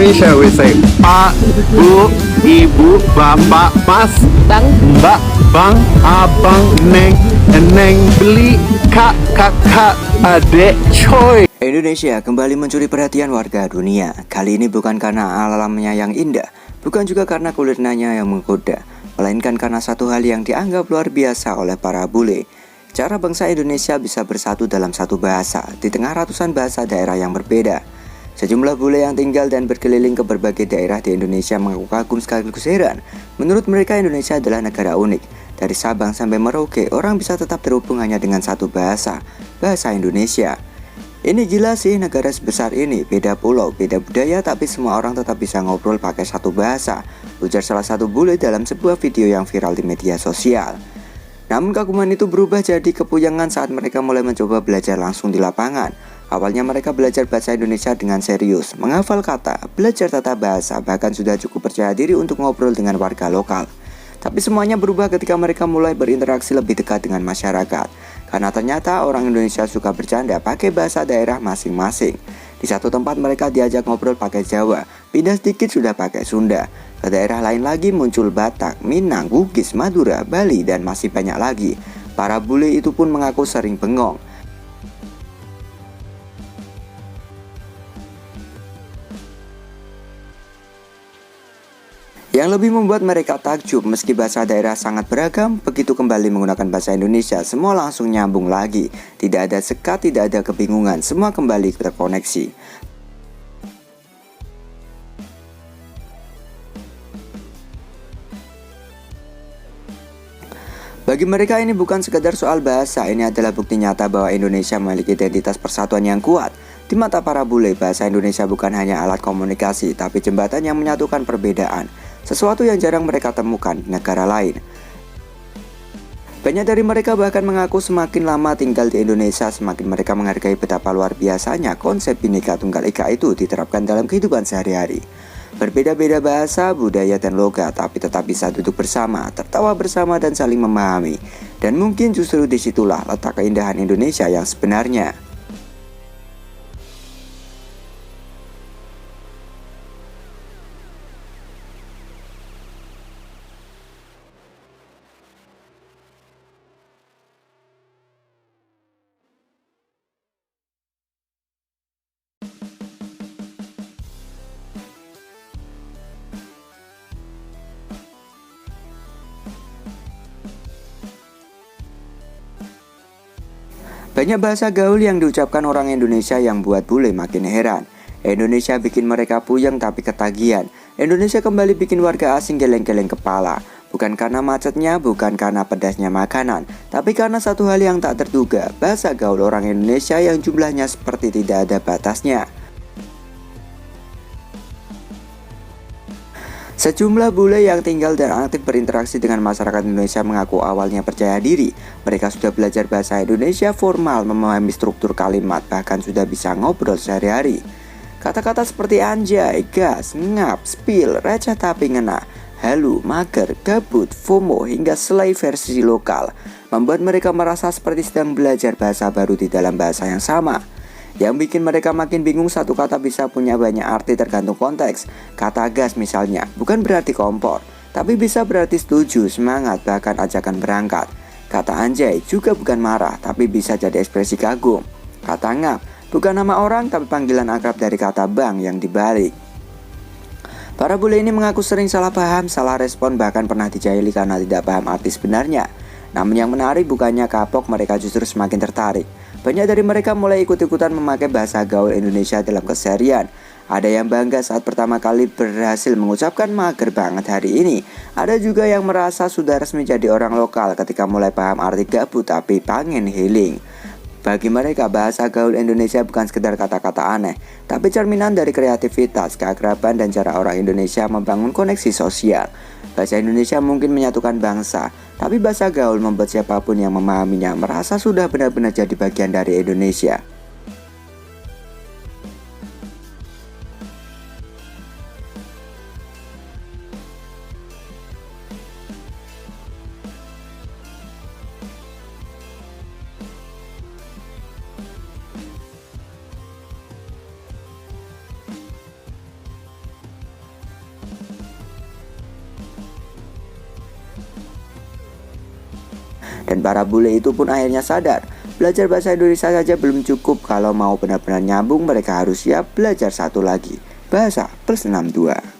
Indonesia we say Pak, Bu, Ibu, Bapak, Mas, Bang, Mbak, Bang, Abang, Neng, Neng, Beli, Kak, Kakak, Adek, Coy. Indonesia kembali mencuri perhatian warga dunia. Kali ini bukan karena alamnya yang indah, bukan juga karena kulinernya yang menggoda, melainkan karena satu hal yang dianggap luar biasa oleh para bule. Cara bangsa Indonesia bisa bersatu dalam satu bahasa, di tengah ratusan bahasa daerah yang berbeda. Sejumlah bule yang tinggal dan berkeliling ke berbagai daerah di Indonesia mengaku kagum sekaligus heran. Menurut mereka Indonesia adalah negara unik. Dari Sabang sampai Merauke, orang bisa tetap terhubung hanya dengan satu bahasa, bahasa Indonesia. Ini gila sih, negara sebesar ini, beda pulau, beda budaya, tapi semua orang tetap bisa ngobrol pakai satu bahasa, ujar salah satu bule dalam sebuah video yang viral di media sosial. Namun kaguman itu berubah jadi kepuyangan saat mereka mulai mencoba belajar langsung di lapangan. Awalnya mereka belajar bahasa Indonesia dengan serius, menghafal kata, belajar tata bahasa, bahkan sudah cukup percaya diri untuk ngobrol dengan warga lokal. Tapi semuanya berubah ketika mereka mulai berinteraksi lebih dekat dengan masyarakat. Karena ternyata orang Indonesia suka bercanda pakai bahasa daerah masing-masing. Di satu tempat mereka diajak ngobrol pakai Jawa, pindah sedikit sudah pakai Sunda. Ke daerah lain lagi muncul Batak, Minang, Bugis, Madura, Bali, dan masih banyak lagi. Para bule itu pun mengaku sering bengong. Yang lebih membuat mereka takjub, meski bahasa daerah sangat beragam, begitu kembali menggunakan bahasa Indonesia, semua langsung nyambung lagi. Tidak ada sekat, tidak ada kebingungan, semua kembali terkoneksi. Bagi mereka ini bukan sekedar soal bahasa, ini adalah bukti nyata bahwa Indonesia memiliki identitas persatuan yang kuat. Di mata para bule, bahasa Indonesia bukan hanya alat komunikasi, tapi jembatan yang menyatukan perbedaan. Sesuatu yang jarang mereka temukan di negara lain. Banyak dari mereka bahkan mengaku semakin lama tinggal di Indonesia, semakin mereka menghargai betapa luar biasanya konsep Bhinneka Tunggal Ika itu diterapkan dalam kehidupan sehari-hari. Berbeda-beda bahasa, budaya, dan logat, tapi tetap bisa duduk bersama, tertawa bersama, dan saling memahami. Dan mungkin justru disitulah letak keindahan Indonesia yang sebenarnya. Banyak bahasa gaul yang diucapkan orang Indonesia yang buat bule makin heran. Indonesia bikin mereka puyeng tapi ketagihan. Indonesia kembali bikin warga asing geleng-geleng kepala. Bukan karena macetnya, bukan karena pedasnya makanan, tapi karena satu hal yang tak terduga, bahasa gaul orang Indonesia yang jumlahnya seperti tidak ada batasnya. Sejumlah bule yang tinggal dan aktif berinteraksi dengan masyarakat Indonesia mengaku awalnya percaya diri. Mereka sudah belajar bahasa Indonesia formal, memahami struktur kalimat, bahkan sudah bisa ngobrol sehari-hari. Kata-kata seperti anjay, gas, ngap, spill, receh tapi ngena, halu, mager, gabut, FOMO, hingga selai versi lokal membuat mereka merasa seperti sedang belajar bahasa baru di dalam bahasa yang sama. Yang bikin mereka makin bingung, satu kata bisa punya banyak arti tergantung konteks. Kata gas misalnya, bukan berarti kompor, tapi bisa berarti setuju, semangat, bahkan ajakan berangkat. Kata anjay juga bukan marah, tapi bisa jadi ekspresi kagum. Kata ngap, bukan nama orang, tapi panggilan akrab dari kata bang yang dibalik. Para bule ini mengaku sering salah paham, salah respon, bahkan pernah dijahili karena tidak paham arti sebenarnya. Namun yang menarik bukannya kapok, mereka justru semakin tertarik. Banyak dari mereka mulai ikut-ikutan memakai bahasa gaul Indonesia dalam keseharian. Ada yang bangga saat pertama kali berhasil mengucapkan mager banget hari ini. Ada juga yang merasa sudah resmi jadi orang lokal ketika mulai paham arti gabut tapi pengen healing. Bagi mereka, bahasa gaul Indonesia bukan sekedar kata-kata aneh, tapi cerminan dari kreativitas, keakraban, dan cara orang Indonesia membangun koneksi sosial. Bahasa Indonesia mungkin menyatukan bangsa, tapi bahasa gaul membuat siapapun yang memahaminya merasa sudah benar-benar jadi bagian dari Indonesia. Dan para bule itu pun akhirnya sadar, belajar bahasa Indonesia saja belum cukup. Kalau mau benar-benar nyambung, mereka harus siap belajar satu lagi, Bahasa Plus 62.